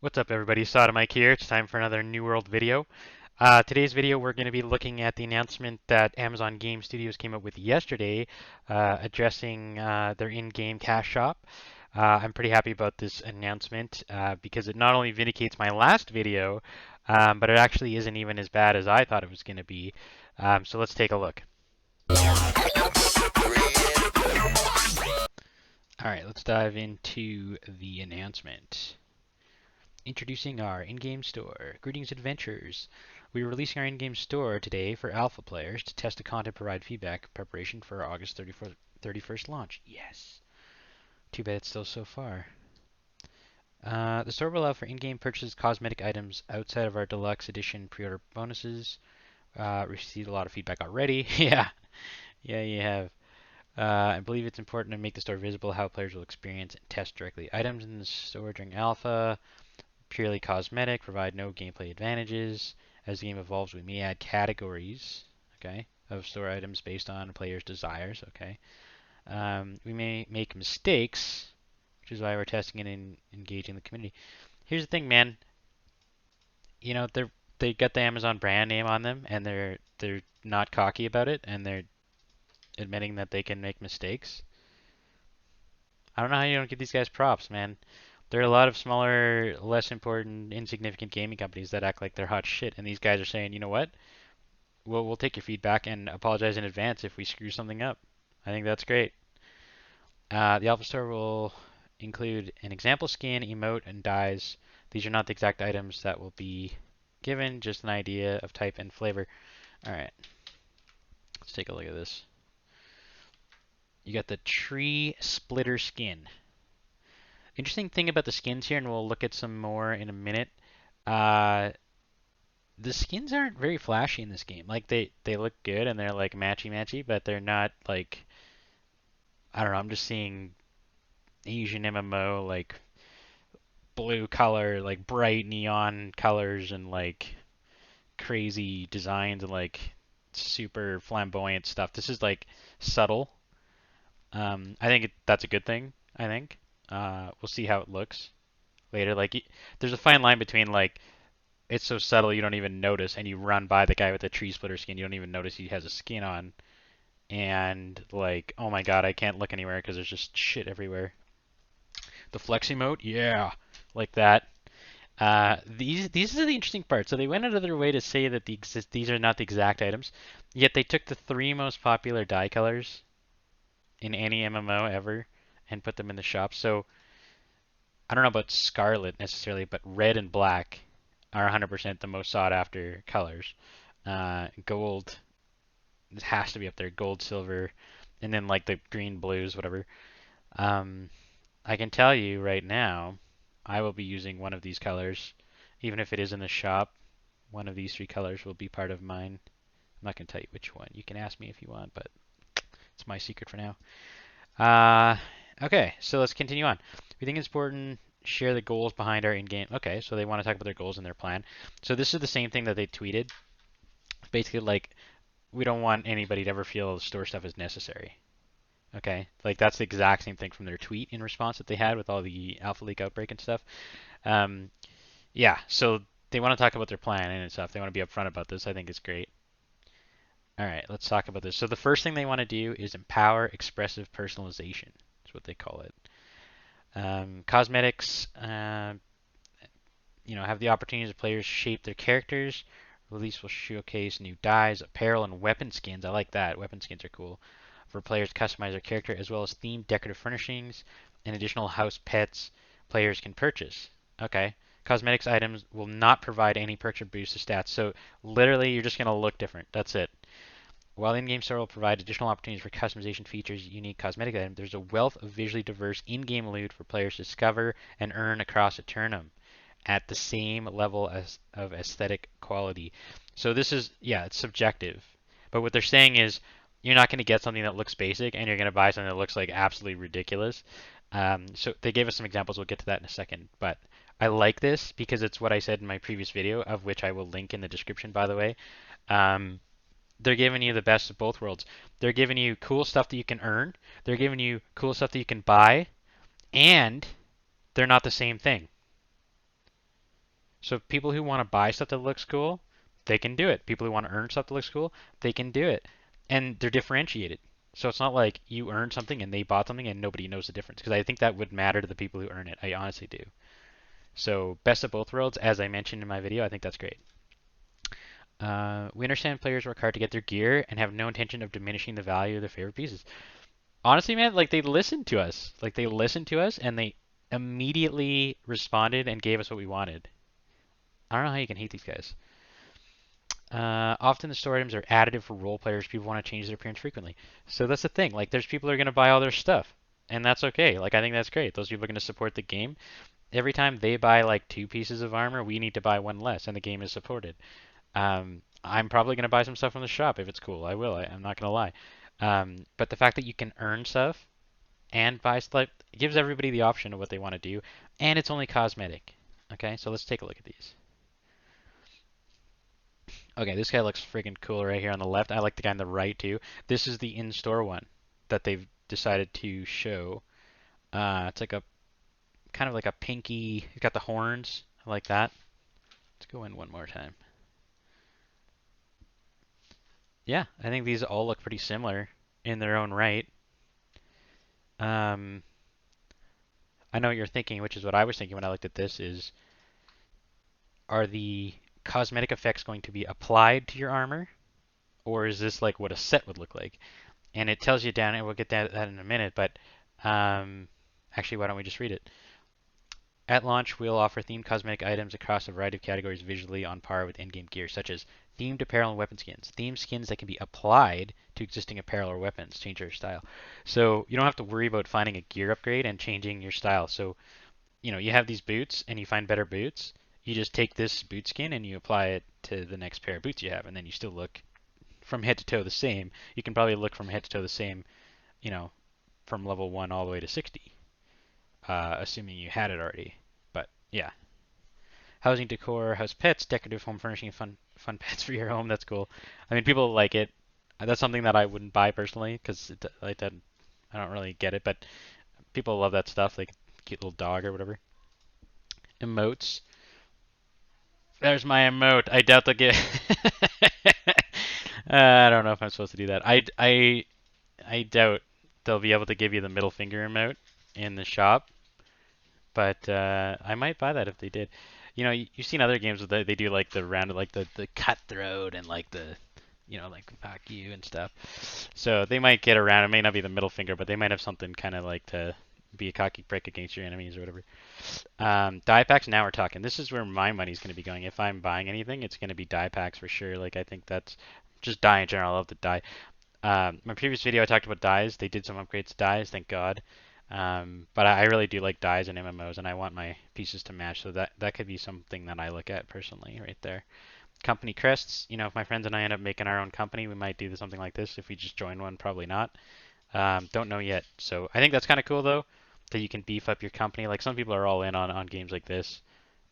What's up, everybody? Sodomike here. It's time for another New World video. Today's video, we're going to be looking at the announcement that Amazon Game Studios came up with yesterday, addressing their in-game cash shop. I'm pretty happy about this announcement because it not only vindicates my last video, but it actually isn't even as bad as I thought it was going to be. So let's take a look. All right, let's dive into the announcement. Introducing our in-game store. Greetings, adventurers. We are releasing our in-game store today for alpha players to test the content, provide feedback in preparation for our August 31st launch. Yes. Too bad it's still so far. The store will allow for in-game purchases cosmetic items outside of our deluxe edition pre-order bonuses. Received a lot of feedback already. Yeah, you have. I believe it's important to make the store visible, how players will experience and test directly items in the store during alpha. Purely cosmetic, provide no gameplay advantages. As the game evolves, we may add categories, okay, of store items based on players' desires, okay. We may make mistakes, which is why we're testing it and engaging the community. Here's the thing, man. You know, they got the Amazon brand name on them, and they're not cocky about it, and they're admitting that they can make mistakes. I don't know how you don't give these guys props, man. There are a lot of smaller, less important, insignificant gaming companies that act like they're hot shit, and these guys are saying, you know what? We'll take your feedback and apologize in advance if we screw something up. I think that's great. The Alpha Store will include an example skin, emote, and dyes. These are not the exact items that will be given, just an idea of type and flavor. All right, let's take a look at this. You got the tree splitter skin. Interesting thing about the skins here, and we'll look at some more in a minute. Uh, the skins aren't very flashy in this game. Like they look good and they're like matchy matchy, but they're not like, I don't know. I'm just seeing Asian MMO like blue color, like bright neon colors and like crazy designs and like super flamboyant stuff. This is like subtle. I think that's a good thing. I think we'll see how it looks later. Like there's a fine line between like it's so subtle you don't even notice, and you run by the guy with the tree splitter skin, you don't even notice he has a skin on, and like, oh my god, I can't look anywhere because there's just shit everywhere. The flexi mode, yeah, like that. These are the interesting parts. So they went out of their way to say that these are not the exact items, yet they took the three most popular dye colors in any MMO ever and put them in the shop. So I don't know about scarlet necessarily, but red and black are 100% the most sought after colors. Gold has to be up there. Gold, silver, and then like the green, blues, whatever. Um, I can tell you right now, I will be using one of these colors, even if it is in the shop. One of these three colors will be part of mine. I'm not going to tell you which one. You can ask me if you want, but it's my secret for now. Uh, okay, so let's continue on. We think it's important share the goals behind our in-game. Okay, so they want to talk about their goals and their plan. So this is the same thing that they tweeted. Basically, like, we don't want anybody to ever feel the store stuff is necessary. Okay, like that's the exact same thing from their tweet in response that they had with all the Alpha Leak outbreak and stuff. Um, yeah, so they want to talk about their plan and stuff. They want to be upfront about this. I think it's great. All right, let's talk about this. So the first thing they want to do is empower expressive personalization. That's what they call it. Cosmetics, have the opportunity for players shape their characters. Release will showcase new dyes, apparel, and weapon skins. I like that. Weapon skins are cool. For players to customize their character, as well as themed decorative furnishings and additional house pets players can purchase. Okay. Cosmetics items will not provide any perks or boost to stats. So literally, you're just going to look different. That's it. While in-game store will provide additional opportunities for customization features, unique cosmetic items, there's a wealth of visually diverse in-game loot for players to discover and earn across Eternum at the same level of aesthetic quality. So this is, yeah, it's subjective. But what they're saying is you're not going to get something that looks basic and you're going to buy something that looks like absolutely ridiculous. So they gave us some examples. We'll get to that in a second. But I like this because it's what I said in my previous video, of which I will link in the description, by the way. They're giving you the best of both worlds. They're giving you cool stuff that you can earn. They're giving you cool stuff that you can buy, and they're not the same thing. So people who want to buy stuff that looks cool, they can do it. People who want to earn stuff that looks cool, they can do it. And they're differentiated. So it's not like you earned something and they bought something and nobody knows the difference. Because I think that would matter to the people who earn it. I honestly do. So best of both worlds, as I mentioned in my video, I think that's great. We understand players work hard to get their gear and have no intention of diminishing the value of their favorite pieces. Honestly, man, like they listened to us. Like they listened to us and they immediately responded and gave us what we wanted. I don't know how you can hate these guys. Often the store items are additive for role players. People want to change their appearance frequently. So that's the thing. Like, there's people who are going to buy all their stuff, and that's okay. Like, I think that's great. Those people are going to support the game. Every time they buy like 2 pieces of armor, we need to buy one less, and the game is supported. I'm probably going to buy some stuff from the shop if it's cool. I will. I'm not going to lie. But the fact that you can earn stuff and buy stuff gives everybody the option of what they want to do, and it's only cosmetic. Okay, so let's take a look at these. Okay, this guy looks freaking cool right here on the left. I like the guy on the right too. This is the in-store one that they've decided to show. It's like a kind of like a pinky. He's got the horns. I like that. Let's go in one more time. Yeah, I think these all look pretty similar in their own right. Um, I know what you're thinking, which is what I was thinking when I looked at this, is are the cosmetic effects going to be applied to your armor? Or is this like what a set would look like? And it tells you down, and we'll get that in a minute, but actually, why don't we just read it? At launch, we'll offer themed cosmetic items across a variety of categories visually on par with in-game gear, such as themed apparel and weapon skins. Themed skins that can be applied to existing apparel or weapons, change your style. So you don't have to worry about finding a gear upgrade and changing your style. So, you have these boots and you find better boots. You just take this boot skin and you apply it to the next pair of boots you have, and then you still look from head to toe the same. You can probably look from head to toe the same, you know, from level 1 all the way to 60, assuming you had it already. But yeah, housing decor, house pets, decorative home furnishing, fun pets for your home. That's cool. I mean, people like it. That's something that I wouldn't buy personally because like that, I don't really get it. But people love that stuff, like cute little dog or whatever. Emotes. There's my emote. I doubt they'll get. I don't know if I'm supposed to do that. I doubt they'll be able to give you the middle finger emote in the shop, but I might buy that if they did. You've seen other games where they do like the round, like the cutthroat and like the, like fuck you and stuff. So they might get around. It may not be the middle finger, but they might have something kind of like to be a cocky prick against your enemies or whatever. Die packs. Now we're talking. This is where my money's going to be going. If I'm buying anything, it's going to be die packs for sure. Like I think that's just die in general. I love the die. My previous video, I talked about dyes. They did some upgrades to dyes, thank God. But I really do like dyes and MMOs, and I want my pieces to match. So that could be something that I look at personally, right there. Company crests. If my friends and I end up making our own company, we might do something like this. If we just join one, probably not. Don't know yet. So I think that's kind of cool though, that you can beef up your company. Like some people are all in on games like this,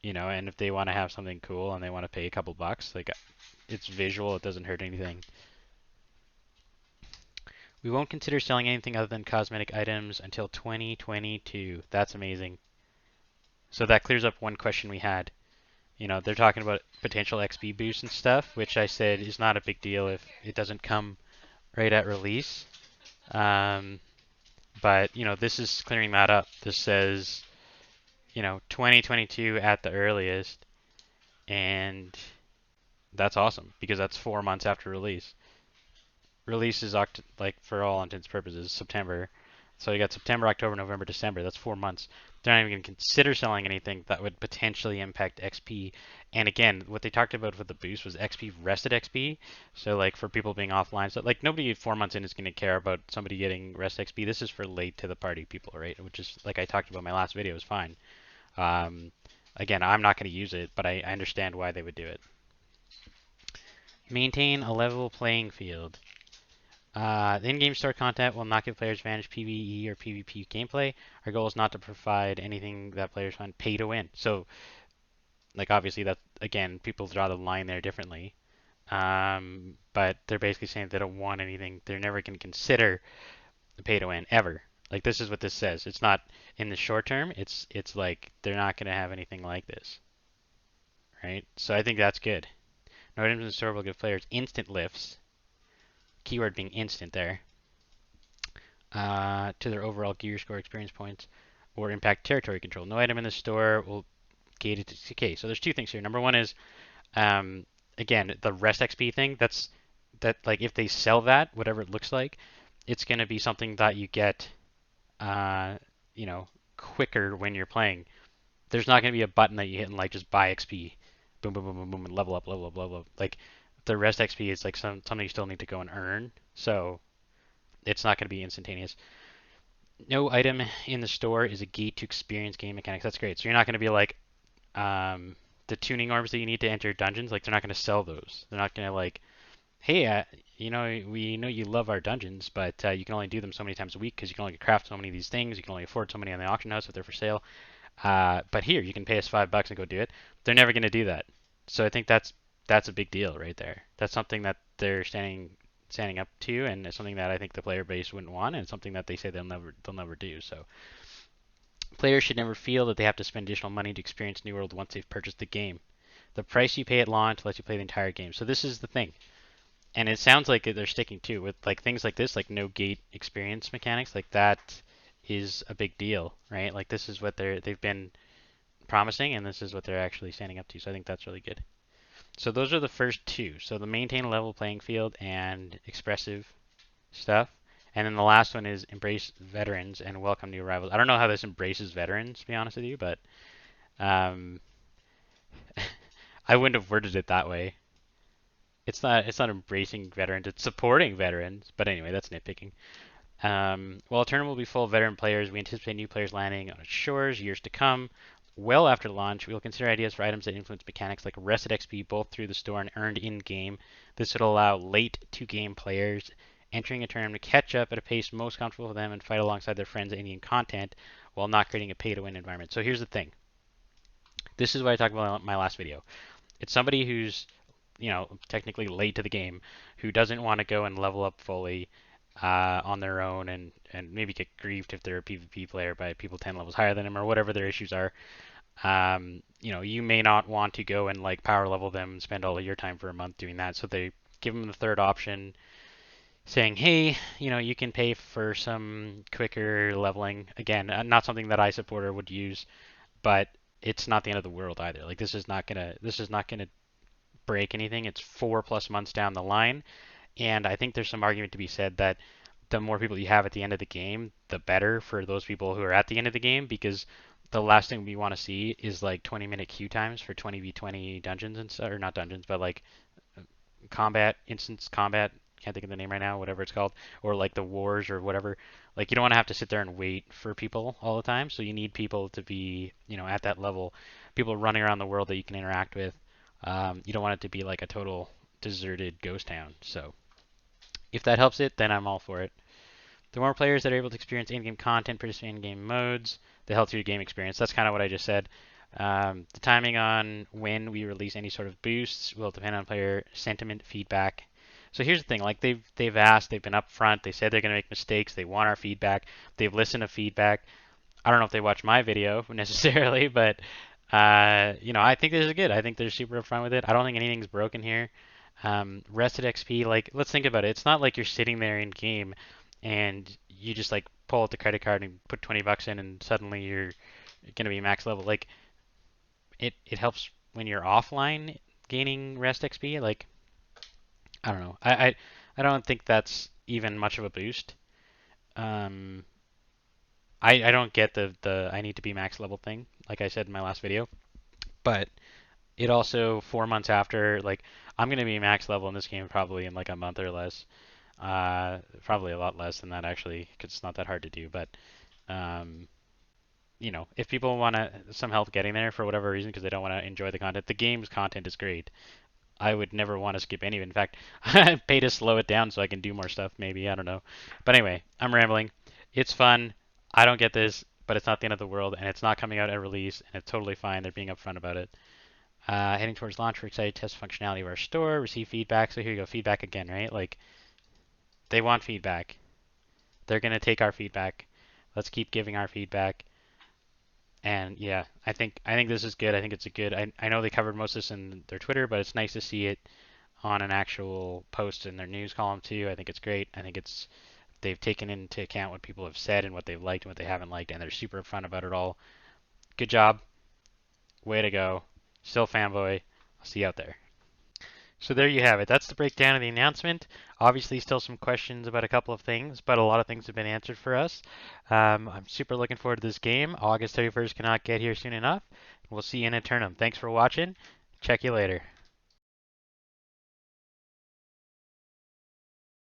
and if they want to have something cool and they want to pay a couple bucks, like it's visual, it doesn't hurt anything. We won't consider selling anything other than cosmetic items until 2022. That's amazing. So that clears up one question we had. They're talking about potential XP boosts and stuff, which I said is not a big deal if it doesn't come right at release. Um, but, this is clearing that up. This says, 2022 at the earliest, and that's awesome because that's 4 months after release. Release is like for all intents and purposes September. So you got September, October, November, December. That's 4 months. They're not even going to consider selling anything that would potentially impact XP. And again, what they talked about with the boost was XP rested XP. So like for people being offline, so like nobody 4 months in is going to care about somebody getting rest XP. This is for late to the party people, right? Which is like I talked about in my last video is fine. Again, I'm not going to use it, but I understand why they would do it. Maintain a level playing field. The in-game store content will not give players advantage PvE or PvP gameplay. Our goal is not to provide anything that players find pay to win. So, like obviously that again, people draw the line there differently. But they're basically saying they don't want anything. They're never going to consider pay to win ever. Like this is what this says. It's not in the short term. It's like they're not going to have anything like this. right? So I think that's good. No items in the store will give players instant lifts. Keyword being instant there. To their overall gear score, experience points, or impact territory control. No item in the store will gate it to. Okay, so there's two things here. Number one is, um, again, the rest XP thing. That like if they sell that, whatever it looks like, it's going to be something that you get, uh, you know, quicker when you're playing. There's not going to be a button that you hit and like just buy XP, boom, boom, boom, boom, boom, and level up, level up, level up. Like the rest XP is like something you still need to go and earn. So it's not going to be instantaneous. No item in the store is a gate to experience game mechanics. That's great. So you're not going to be like, the tuning orbs that you need to enter dungeons. Like they're not going to sell those. They're not going to like, hey, we know you love our dungeons, but you can only do them so many times a week because you can only craft so many of these things. You can only afford so many on the auction house if they're for sale. But here, you can pay us $5 and go do it. They're never going to do that. So I think that's a big deal right there. That's something that they're standing up to, and it's something that I think the player base wouldn't want, and it's something that they say they'll never do. So players should never feel that they have to spend additional money to experience New World once they've purchased the game. The price you pay at launch lets you play the entire game. So this is the thing, and it sounds like they're sticking to with like things like this, like no gate experience mechanics, like that is a big deal, right? Like this is what they've been promising, and this is what they're actually standing up to. So I think that's really good. So those are the first two. So the maintain a level playing field and expressive stuff. And then the last one is embrace veterans and welcome new arrivals. I don't know how this embraces veterans, to be honest with you, but um, I wouldn't have worded it that way. It's not embracing veterans, it's supporting veterans. But anyway, that's nitpicking. While the tournament will be full of veteran players, we anticipate new players landing on its shores years to come. Well after launch, we will consider ideas for items that influence mechanics like rested XP both through the store and earned in-game. This would allow late-to-game players entering a tournament to catch up at a pace most comfortable for them and fight alongside their friends in in-game content while not creating a pay-to-win environment. So here's the thing. This is what I talked about in my last video. It's somebody who's, technically late to the game, who doesn't want to go and level up fully on their own and maybe get griefed if they're a PvP player by people 10 levels higher than them or whatever their issues are. You may not want to go and like power level them and spend all of your time for a month doing that. So they give them the third option saying, hey, you can pay for some quicker leveling. Again, not something that I support or would use, but it's not the end of the world either. Like this is not gonna break anything. It's 4+ months down the line, and I think there's some argument to be said that the more people you have at the end of the game, the better for those people who are at the end of the game, because the last thing we want to see is like 20-minute queue times for 20v20 dungeons and stuff, or not dungeons, but like combat, instance combat, can't think of the name right now, whatever it's called, or like the wars or whatever. Like you don't want to have to sit there and wait for people all the time, so you need people to be, at that level, people running around the world that you can interact with. You don't want it to be like a total deserted ghost town. So if that helps it, then I'm all for it. The more players that are able to experience in-game content, participate in in-game modes, the healthier your game experience. That's kind of what I just said. The timing on when we release any sort of boosts will depend on player sentiment feedback. So here's the thing: like they've asked, they've been upfront, they said they're going to make mistakes, they want our feedback, they've listened to feedback. I don't know if they watch my video necessarily, but I think this is good. I think they're super upfront with it. I don't think anything's broken here. Rested XP, like let's think about it. It's not like you're sitting there in game and you just like pull out the credit card and put $20 in and suddenly you're gonna be max level. Like it helps when you're offline gaining rest XP. Like I don't know. I don't think that's even much of a boost. Um, I don't get the I need to be max level thing, like I said in my last video. But it also 4 months after, like I'm gonna be max level in this game probably in like a month or less. Probably a lot less than that actually, because it's not that hard to do. But um, if people want some help getting there for whatever reason because they don't want to enjoy the content, the game's content is great. I would never want to skip any of it. In fact, I pay to slow it down so I can do more stuff. Maybe I don't know. But anyway, I'm rambling. It's fun. I don't get this, but it's not the end of the world, and it's not coming out at release, and it's totally fine. They're being upfront about it. Heading towards launch, we're excited to test functionality of our store, receive feedback. So here you go, feedback again, right? Like they want feedback. They're gonna take our feedback. Let's keep giving our feedback. And yeah, I think this is good. I think it's a good. I know they covered most of this in their Twitter, but it's nice to see it on an actual post in their news column too. I think it's great. I think it's they've taken into account what people have said and what they've liked and what they haven't liked, and they're super upfront about it all. Good job. Way to go. Still fanboy. I'll see you out there. So there you have it. That's the breakdown of the announcement. Obviously, still some questions about a couple of things, but a lot of things have been answered for us. I'm super looking forward to this game. August 31st cannot get here soon enough. We'll see you in Eternum. Thanks for watching. Check you later.